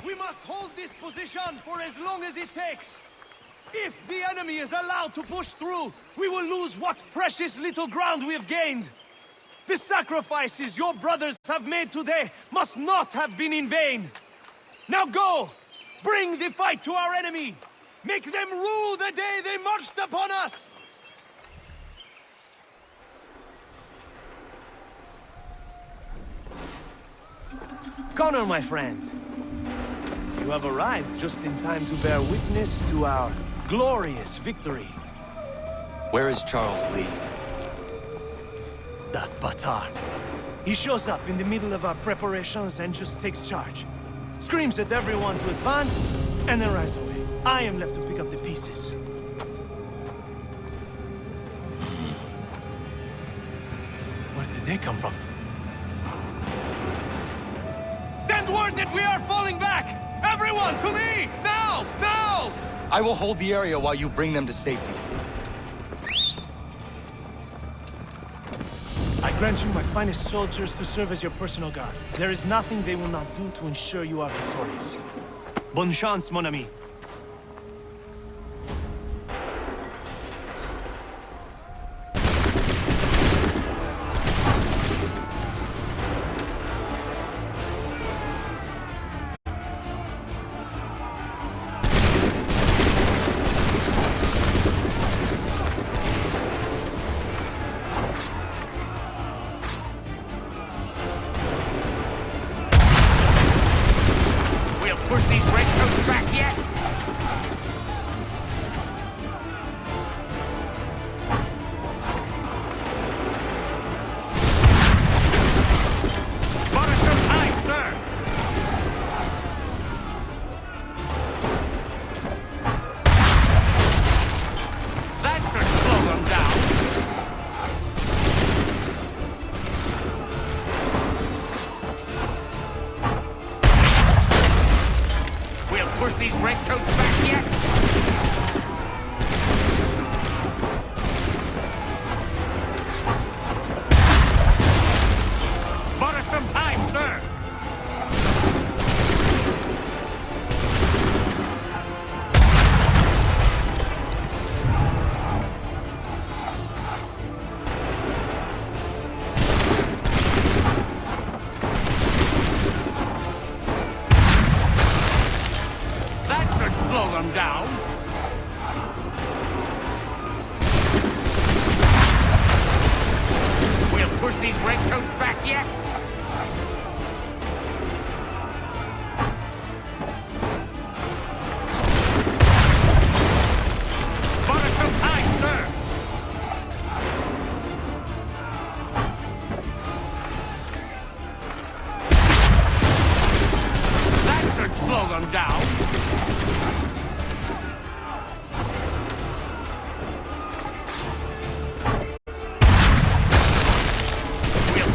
We must hold this position for as long as it takes. If the enemy is allowed to push through, we will lose what precious little ground we have gained. The sacrifices your brothers have made today must not have been in vain. Now go! Bring the fight to our enemy! Make them rue the day they marched upon us! Connor, my friend. You have arrived just in time to bear witness to our glorious victory. Where is Charles Lee? That Batar. He shows up in the middle of our preparations and just takes charge. Screams at everyone to advance, and then rides away. I am left to pick up the pieces. Where did they come from? Send word that we are falling back! Everyone, to me! Now! Now! I will hold the area while you bring them to safety. I grant you my finest soldiers to serve as your personal guard. There is nothing they will not do to ensure you are victorious. Bonne chance, mon ami. Push these redcoats back yet? Bought us some time, sir! That should slow them down. Push these redcoats back yet? Bought us some time, sir! Slow them down. We'll push these redcoats back yet? Bought us some time, sir. That should slow them down.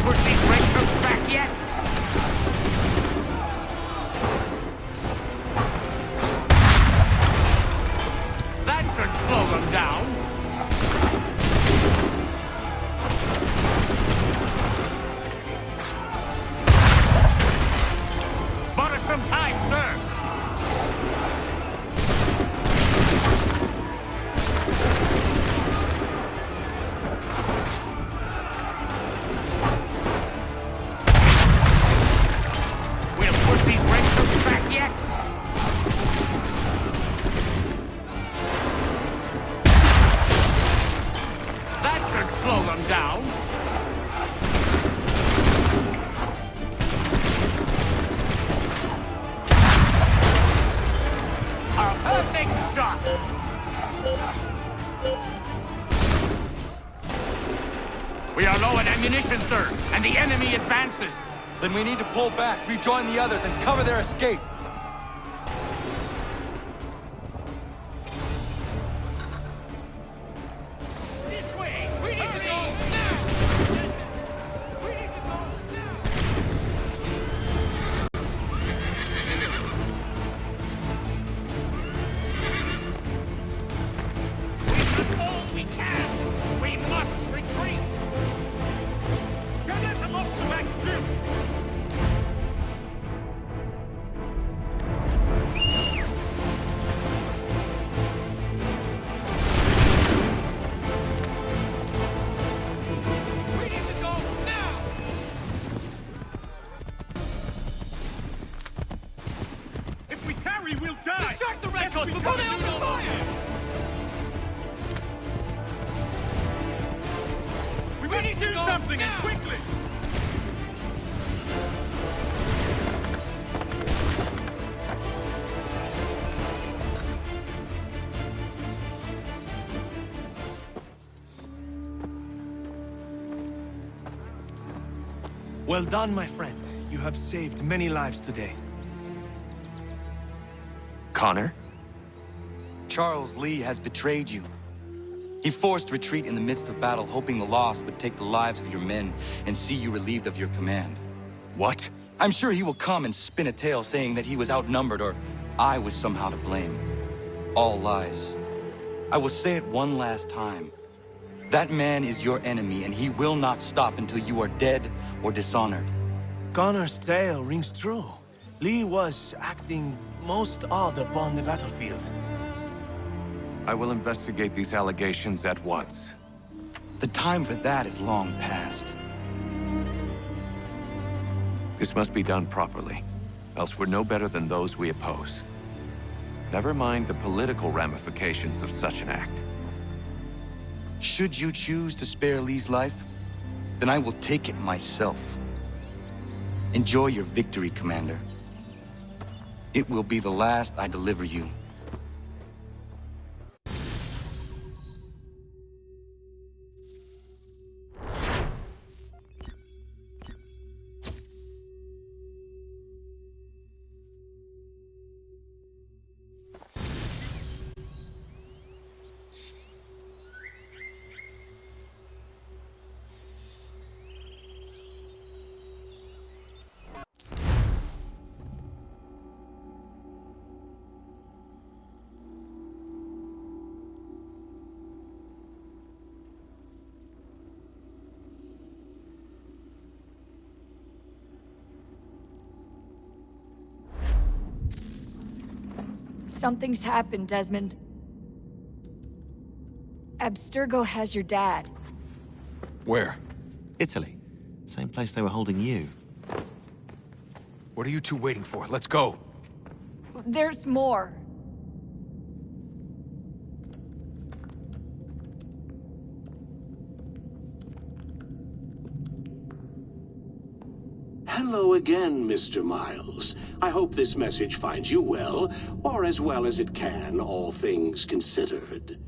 Push these redcoats back yet? That should slow them down. Bought us some time, sir. Slow them down. A perfect shot. We are low on ammunition, sir, and the enemy advances. Then we need to pull back, rejoin the others, and cover their escape. We need to do something, and quickly! Well done, my friend. You have saved many lives today. Connor? Charles Lee has betrayed you. He forced retreat in the midst of battle, hoping the loss would take the lives of your men and see you relieved of your command. What? I'm sure he will come and spin a tale saying that he was outnumbered or I was somehow to blame. All lies. I will say it one last time. That man is your enemy, and he will not stop until you are dead or dishonored. Connor's tale rings true. Lee was acting most odd upon the battlefield. I will investigate these allegations at once. The time for that is long past. This must be done properly, else we're no better than those we oppose. Never mind the political ramifications of such an act. Should you choose to spare Lee's life, then I will take it myself. Enjoy your victory, Commander. It will be the last I deliver you. Something's happened, Desmond. Abstergo has your dad. Where? Italy. Same place they were holding you. What are you two waiting for? Let's go! There's more. Hello again, Mr. Miles. I hope this message finds you well, or as well as it can, all things considered.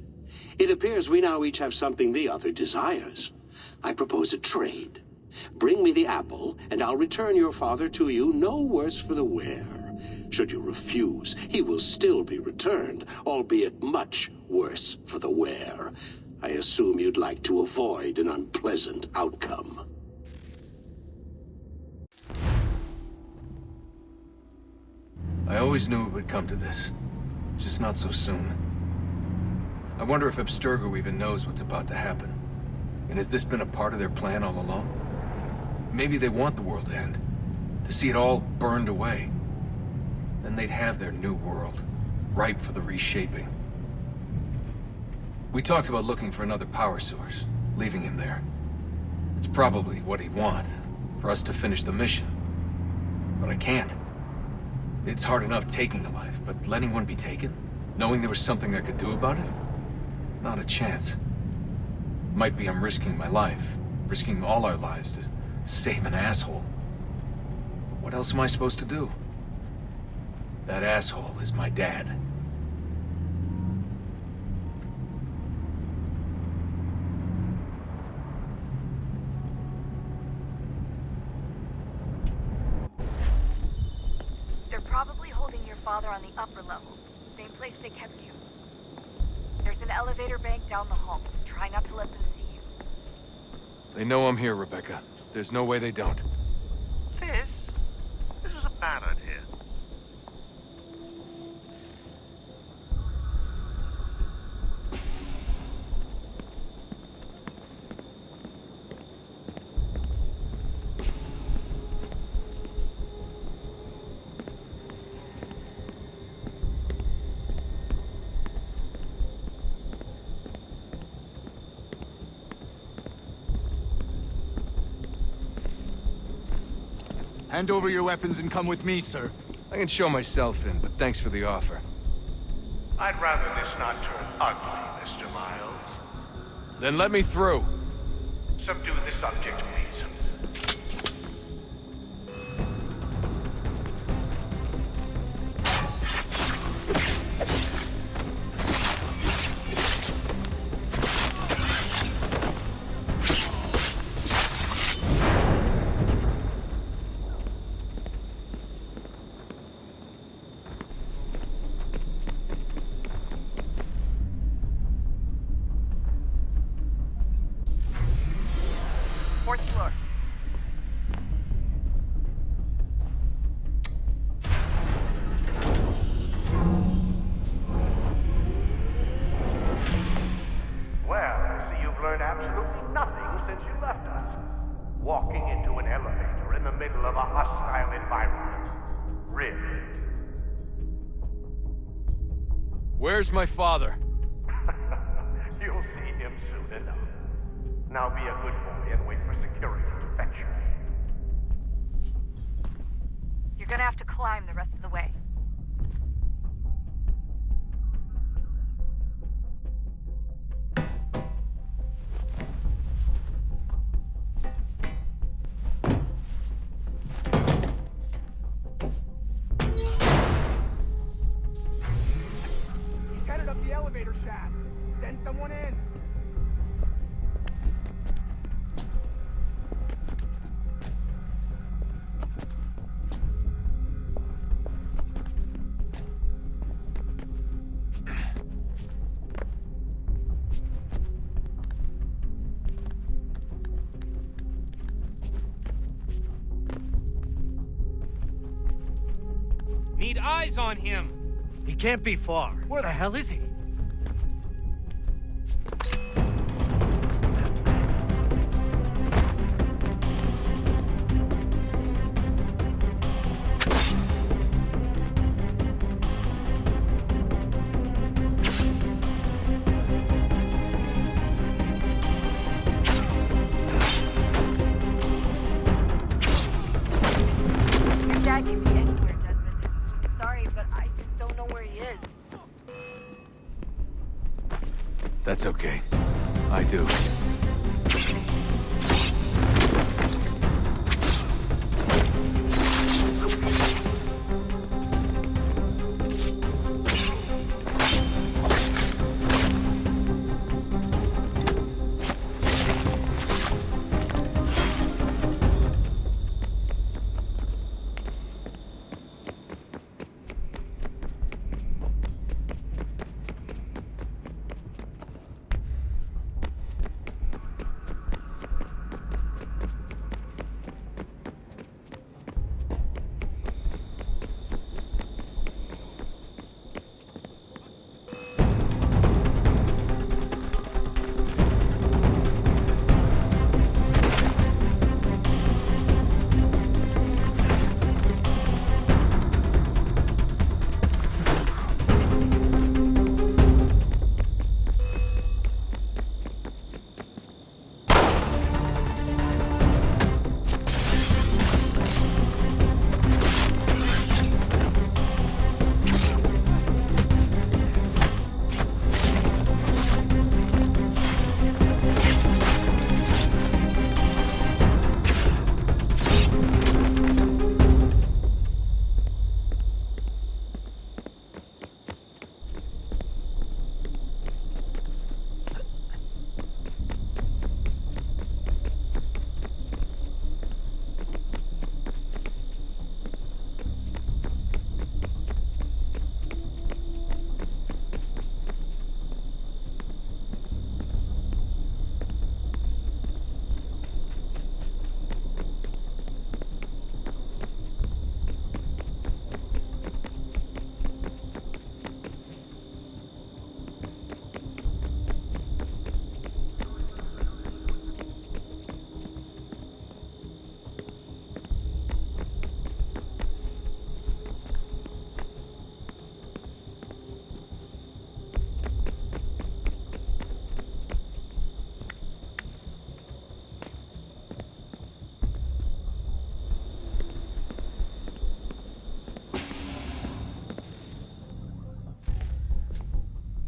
It appears we now each have something the other desires. I propose a trade. Bring me the apple, and I'll return your father to you no worse for the wear. Should you refuse, he will still be returned, albeit much worse for the wear. I assume you'd like to avoid an unpleasant outcome. I always knew it would come to this. Just not so soon. I wonder if Abstergo even knows what's about to happen. And has this been a part of their plan all along? Maybe they want the world to end. To see it all burned away. Then they'd have their new world. Ripe for the reshaping. We talked about looking for another power source. Leaving him there. It's probably what he'd want. For us to finish the mission. But I can't. It's hard enough taking a life, but letting one be taken? Knowing there was something I could do about it? Not a chance. Might be I'm risking my life. Risking all our lives to save an asshole. What else am I supposed to do? That asshole is my dad. Probably holding your father on the upper level. Same place they kept you. There's an elevator bank down the hall. Try not to let them see you. They know I'm here, Rebecca. There's no way they don't. This was a bad idea. Hand over your weapons and come with me, sir. I can show myself in, but thanks for the offer. I'd rather this not turn ugly, Mr. Miles. Then let me through. Subdue the subject, please. Fourth floor. Well, I see you've learned absolutely nothing since you left us. Walking into an elevator in the middle of a hostile environment. Really? Where's my father? You'll see him soon enough. Now be a good boy and wait for security to fetch you. You're gonna have to climb the rest of the way. He's headed up the elevator shaft. Send someone in. Need eyes on him. He can't be far. Where the hell is he? Your dad can be anywhere, Desmond. Sorry, but I just don't know where he is. That's okay. I do.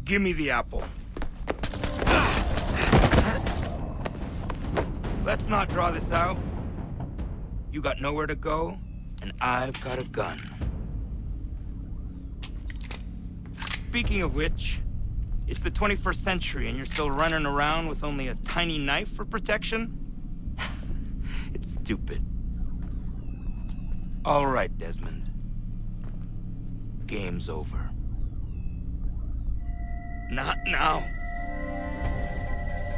Give me the apple. Let's not draw this out. You got nowhere to go, and I've got a gun. Speaking of which, it's the 21st century and you're still running around with only a tiny knife for protection? It's stupid. All right, Desmond. Game's over. Not now.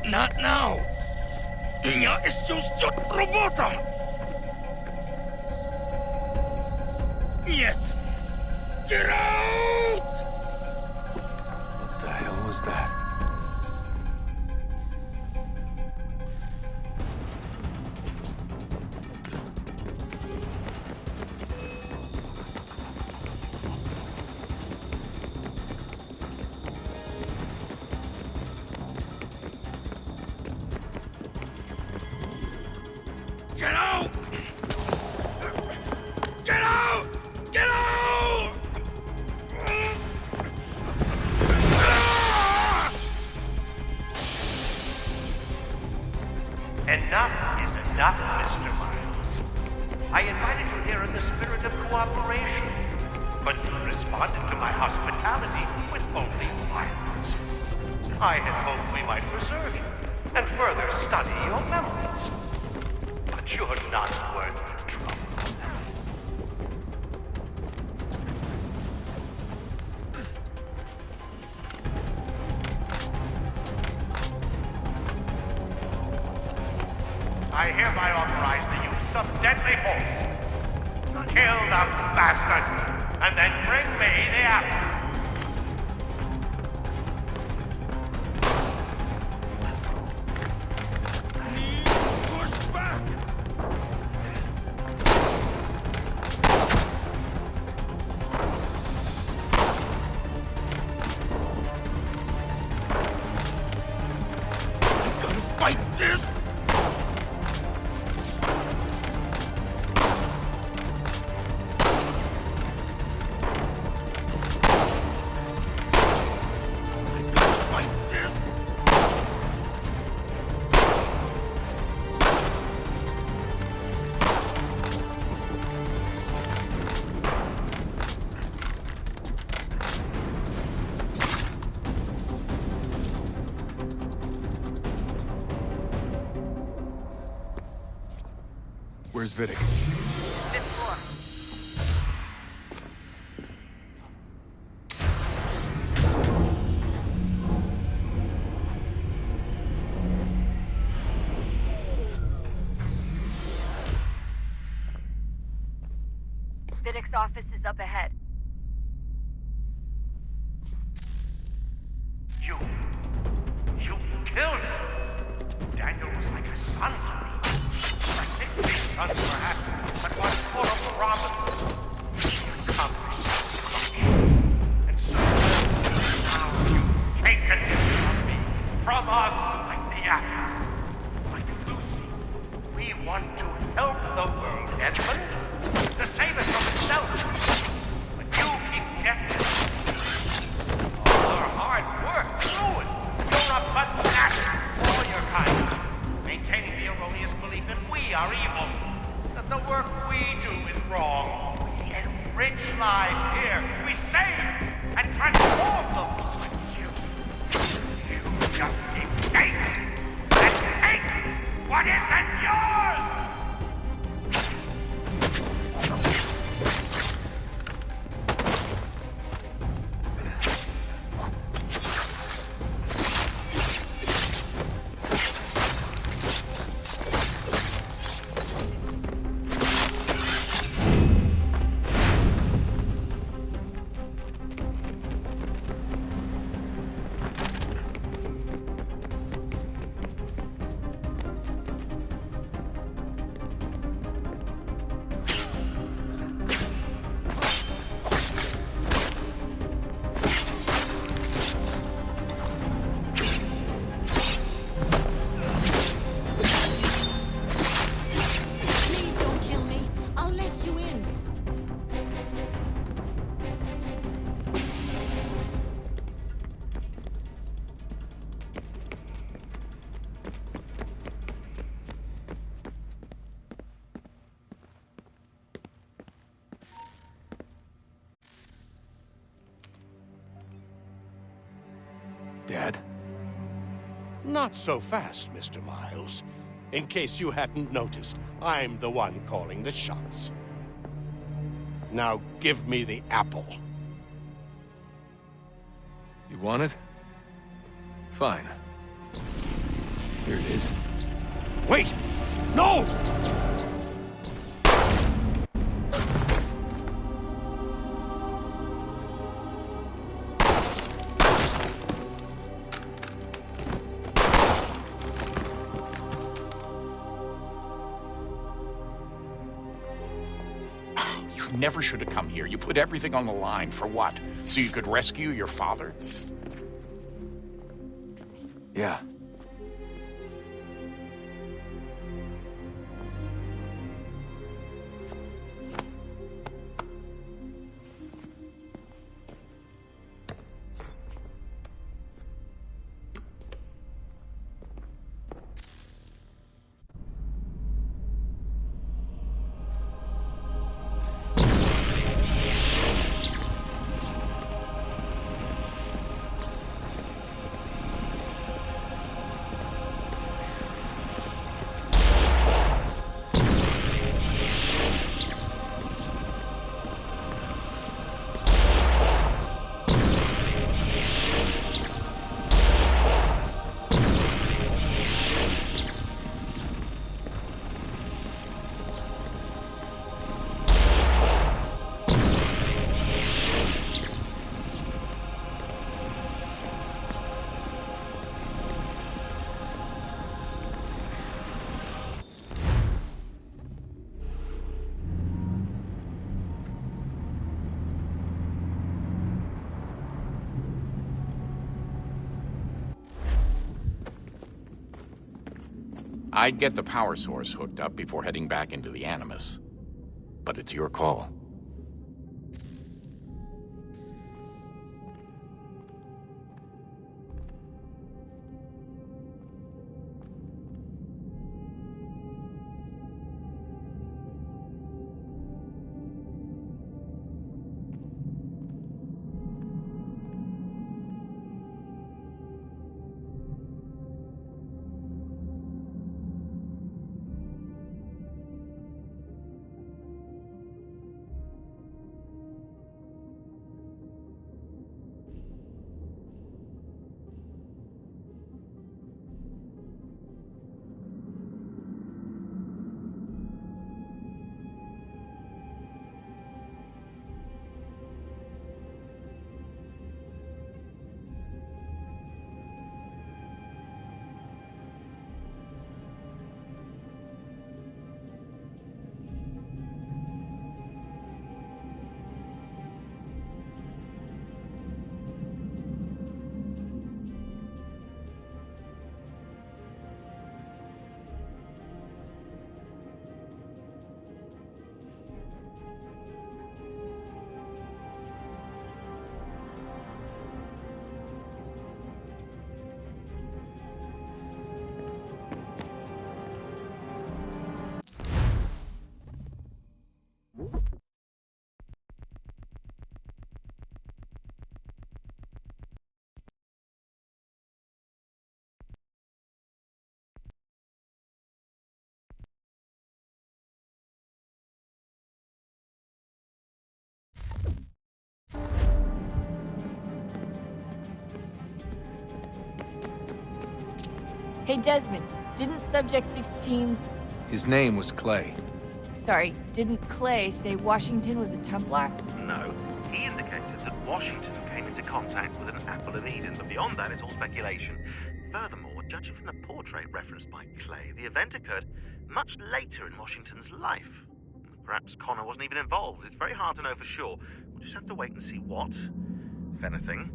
Not now. Я еще ждет работа. Нет. Get out! What the hell was that? Get out! Get out! Get out! Enough is enough, Mr. Miles. I invited you here in the spirit of cooperation, but you responded to my hospitality with only violence. I had hoped we might preserve you and further study your memories. But you're not worth the trouble. I hereby authorize the use of deadly force. Kill the bastard, and then bring me the apple. Push back! I gotta fight this! Where's Vidic? Fifth floor. Vidic's office is up ahead. You killed him. Daniel was like a son to me. Like 16 sons, perhaps, but one full of promise. Accomplished destruction. And so, now you've taken him from me, from us, like the apple. Like Lucy, we want to help the world, Desmond, to save it from itself. But you keep getting all our hard work ruined. You're a fanatic, all your kind. Maintaining the erroneous belief that we are evil, that the work we do is wrong. We enrich lives here. We save and transform them. But you just keep taking and taking what isn't yours! Dad? Not so fast, Mr. Miles. In case you hadn't noticed, I'm the one calling the shots. Now give me the apple. You want it? Fine. Here it is. Wait! No! You never should have come here. You put everything on the line. For what? So you could rescue your father? Yeah. I'd get the power source hooked up before heading back into the Animus. But it's your call. Hey, Desmond, didn't Subject 16's... His name was Clay. Sorry, didn't Clay say Washington was a Templar? No, he indicated that Washington came into contact with an Apple of Eden, but beyond that, it's all speculation. Furthermore, judging from the portrait referenced by Clay, the event occurred much later in Washington's life. Perhaps Connor wasn't even involved. It's very hard to know for sure. We'll just have to wait and see what, if anything,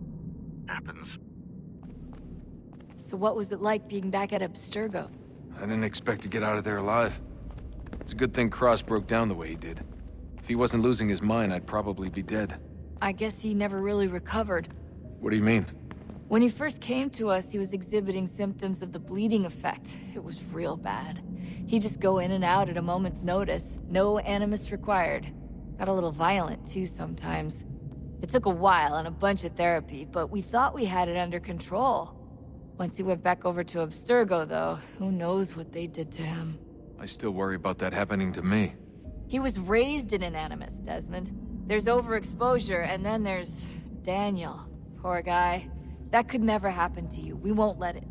happens. So what was it like being back at Abstergo? I didn't expect to get out of there alive. It's a good thing Cross broke down the way he did. If he wasn't losing his mind, I'd probably be dead. I guess he never really recovered. What do you mean? When he first came to us, he was exhibiting symptoms of the bleeding effect. It was real bad. He'd just go in and out at a moment's notice. No animus required. Got a little violent, too, sometimes. It took a while and a bunch of therapy, but we thought we had it under control. Once he went back over to Abstergo, though, who knows what they did to him. I still worry about that happening to me. He was raised in an Animus, Desmond. There's overexposure, and then there's Daniel. Poor guy. That could never happen to you. We won't let it.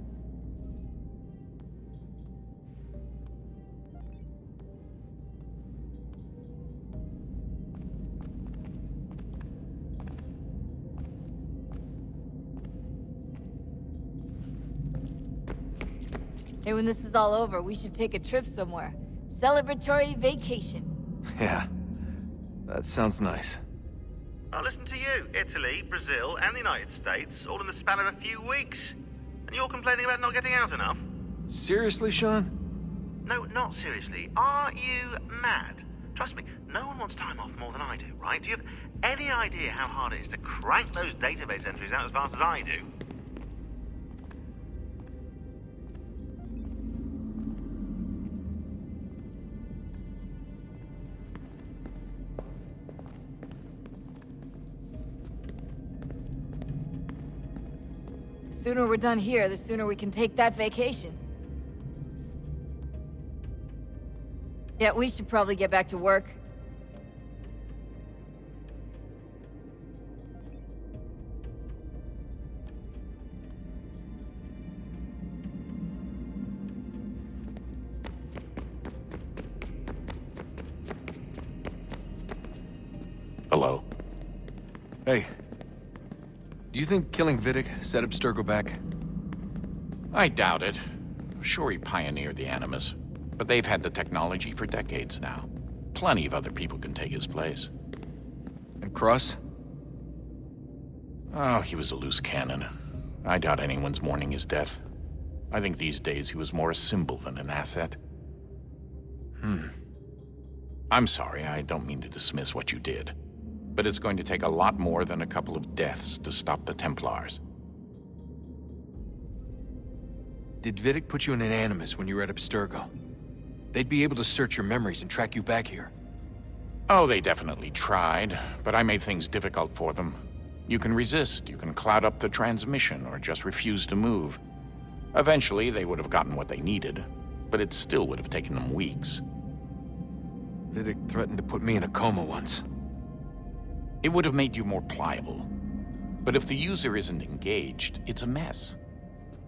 Hey, when this is all over, we should take a trip somewhere. Celebratory vacation. Yeah, that sounds nice. Now listen to you. Italy, Brazil, and the United States, all in the span of a few weeks. And you're complaining about not getting out enough? Seriously, Sean? No, not seriously. Are you mad? Trust me, no one wants time off more than I do, right? Do you have any idea how hard it is to crank those database entries out as fast as I do? The sooner we're done here, the sooner we can take that vacation. Yeah, we should probably get back to work. Hello? Hey. Do you think killing Vidic set Abstergo back? I doubt it. Sure, he pioneered the Animus, but they've had the technology for decades now. Plenty of other people can take his place. And Cross? Oh, he was a loose cannon. I doubt anyone's mourning his death. I think these days he was more a symbol than an asset. I'm sorry, I don't mean to dismiss what you did. But it's going to take a lot more than a couple of deaths to stop the Templars. Did Vidic put you in an Animus when you were at Abstergo? They'd be able to search your memories and track you back here. Oh, they definitely tried, but I made things difficult for them. You can resist, you can cloud up the transmission, or just refuse to move. Eventually, they would have gotten what they needed, but it still would have taken them weeks. Vidic threatened to put me in a coma once. It would have made you more pliable. But if the user isn't engaged, it's a mess.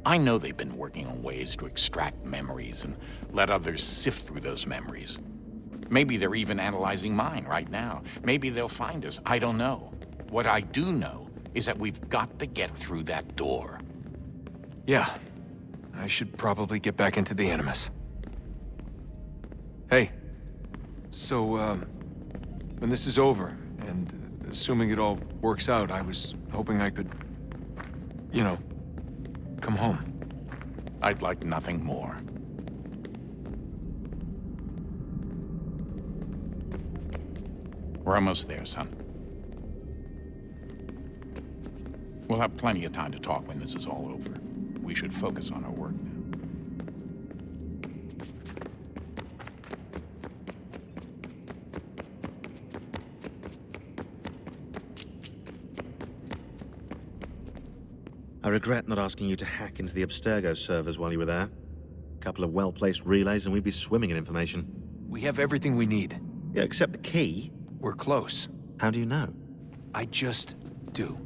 I know they've been working on ways to extract memories and let others sift through those memories. Maybe they're even analyzing mine right now. Maybe they'll find us. I don't know. What I do know is that we've got to get through that door. Yeah. I should probably get back into the Animus. Hey. So, when this is over, and assuming it all works out, I was hoping I could, you know, come home. I'd like nothing more. We're almost there, son. We'll have plenty of time to talk when this is all over. We should focus on our work now. I regret not asking you to hack into the Abstergo servers while you were there. A couple of well-placed relays and we'd be swimming in information. We have everything we need. Yeah, except the key. We're close. How do you know? I just do.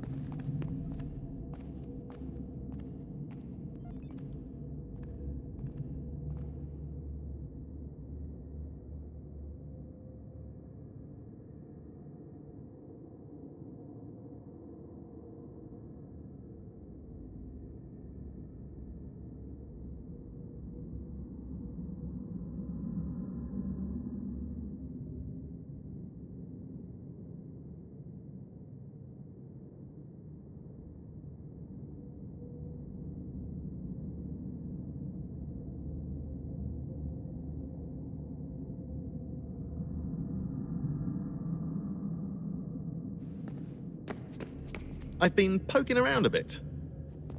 I've been poking around a bit.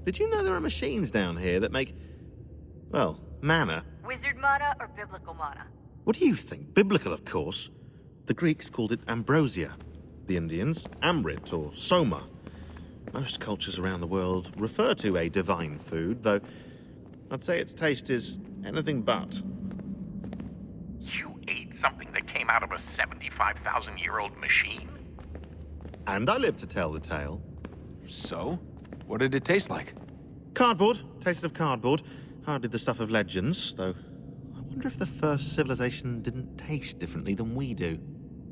Did you know there are machines down here that make, well, mana? Wizard mana or biblical mana? What do you think? Biblical, of course. The Greeks called it ambrosia. The Indians, amrit or soma. Most cultures around the world refer to a divine food, though I'd say its taste is anything but. You ate something that came out of a 75,000-year-old machine? And I live to tell the tale. So? What did it taste like? Cardboard. Tasted of cardboard. Hardly the stuff of legends, though. I wonder if the first civilization didn't taste differently than we do.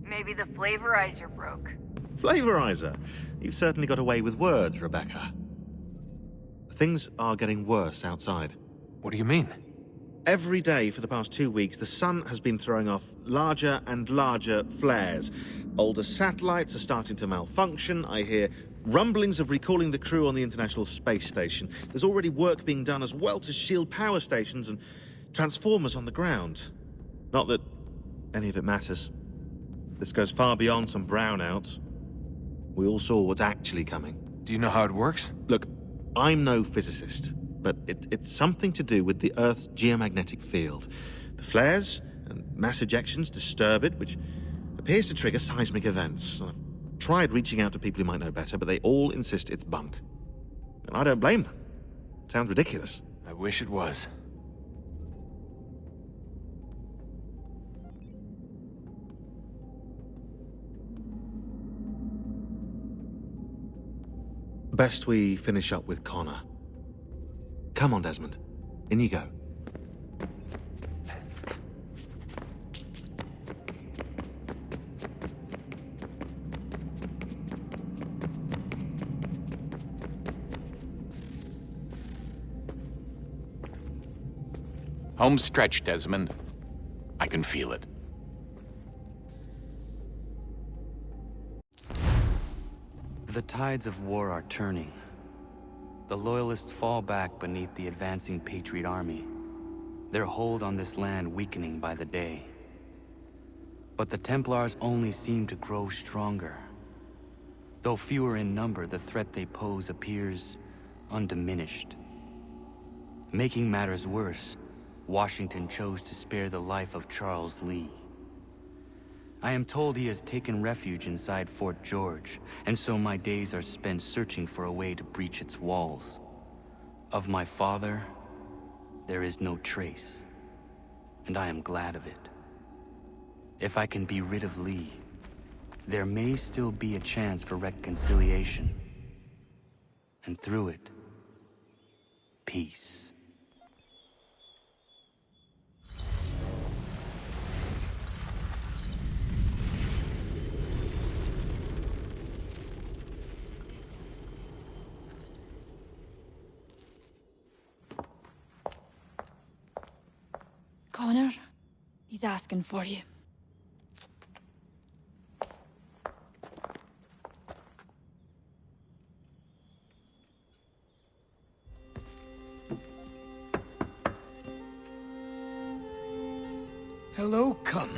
Maybe the flavorizer broke. Flavorizer. You've certainly got away with words, Rebecca. Things are getting worse outside. What do you mean? Every day for the past 2 weeks, the sun has been throwing off larger and larger flares. Older satellites are starting to malfunction. I hear rumblings of recalling the crew on the International Space Station. There's already work being done as well to shield power stations and transformers on the ground. Not that any of it matters. This goes far beyond some brownouts. We all saw what's actually coming. Do you know how it works? Look, I'm no physicist, but it's something to do with the Earth's geomagnetic field. The flares and mass ejections disturb it, which appears to trigger seismic events. I've tried reaching out to people who might know better, but they all insist it's bunk. And I don't blame them. It sounds ridiculous. I wish it was. Best we finish up with Connor. Come on, Desmond. In you go. Home stretch, Desmond. I can feel it. The tides of war are turning. The Loyalists fall back beneath the advancing Patriot army, their hold on this land weakening by the day. But the Templars only seem to grow stronger. Though fewer in number, the threat they pose appears undiminished. Making matters worse, Washington chose to spare the life of Charles Lee. I am told he has taken refuge inside Fort George, and so my days are spent searching for a way to breach its walls. Of my father, there is no trace, and I am glad of it. If I can be rid of Lee, there may still be a chance for reconciliation. And through it, peace. Connor, he's asking for you. Hello, Connor.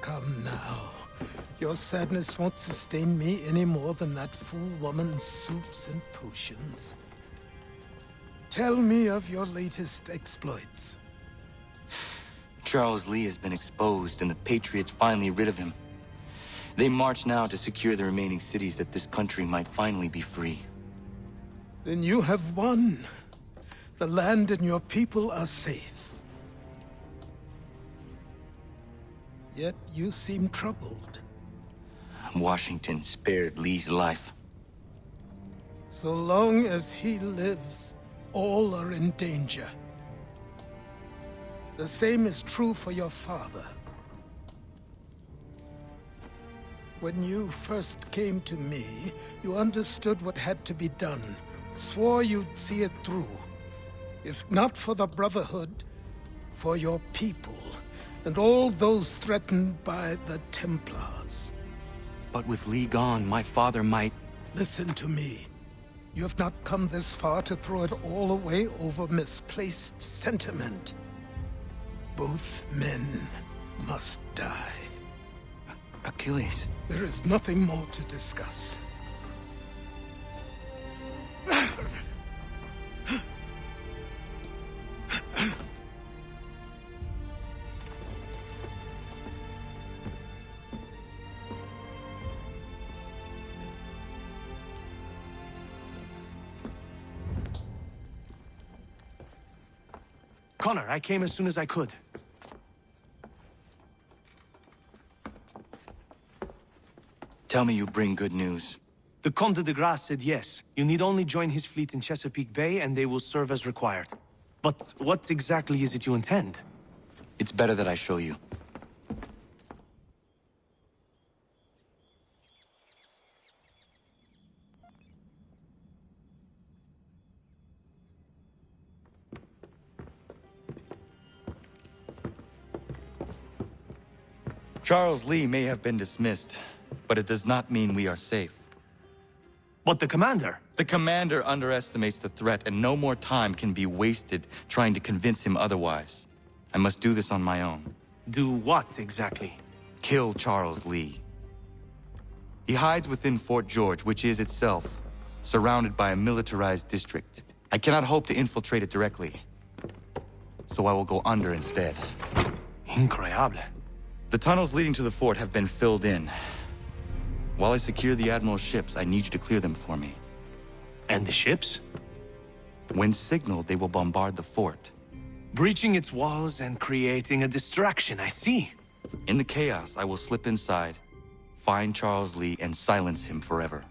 Come now. Your sadness won't sustain me any more than that fool woman's soups and potions. Tell me of your latest exploits. Charles Lee has been exposed, and the Patriots finally rid of him. They march now to secure the remaining cities that this country might finally be free. Then you have won. The land and your people are safe. Yet you seem troubled. Washington spared Lee's life. So long as he lives, all are in danger. The same is true for your father. When you first came to me, you understood what had to be done, swore you'd see it through. If not for the Brotherhood, for your people, and all those threatened by the Templars. But with Lee gone, my father might... Listen to me. You have not come this far to throw it all away over misplaced sentiment. Both men must die. Achilles. There is nothing more to discuss. Connor, I came as soon as I could. Tell me you bring good news. The Comte de Grasse said yes. You need only join his fleet in Chesapeake Bay and they will serve as required. But what exactly is it you intend? It's better that I show you. Charles Lee may have been dismissed, but it does not mean we are safe. But the commander? The commander underestimates the threat, and no more time can be wasted trying to convince him otherwise. I must do this on my own. Do what, exactly? Kill Charles Lee. He hides within Fort George, which is itself surrounded by a militarized district. I cannot hope to infiltrate it directly, so I will go under instead. Incroyable. The tunnels leading to the fort have been filled in. While I secure the Admiral's ships, I need you to clear them for me. And the ships? When signaled, they will bombard the fort. Breaching its walls and creating a distraction, I see. In the chaos, I will slip inside, find Charles Lee, and silence him forever.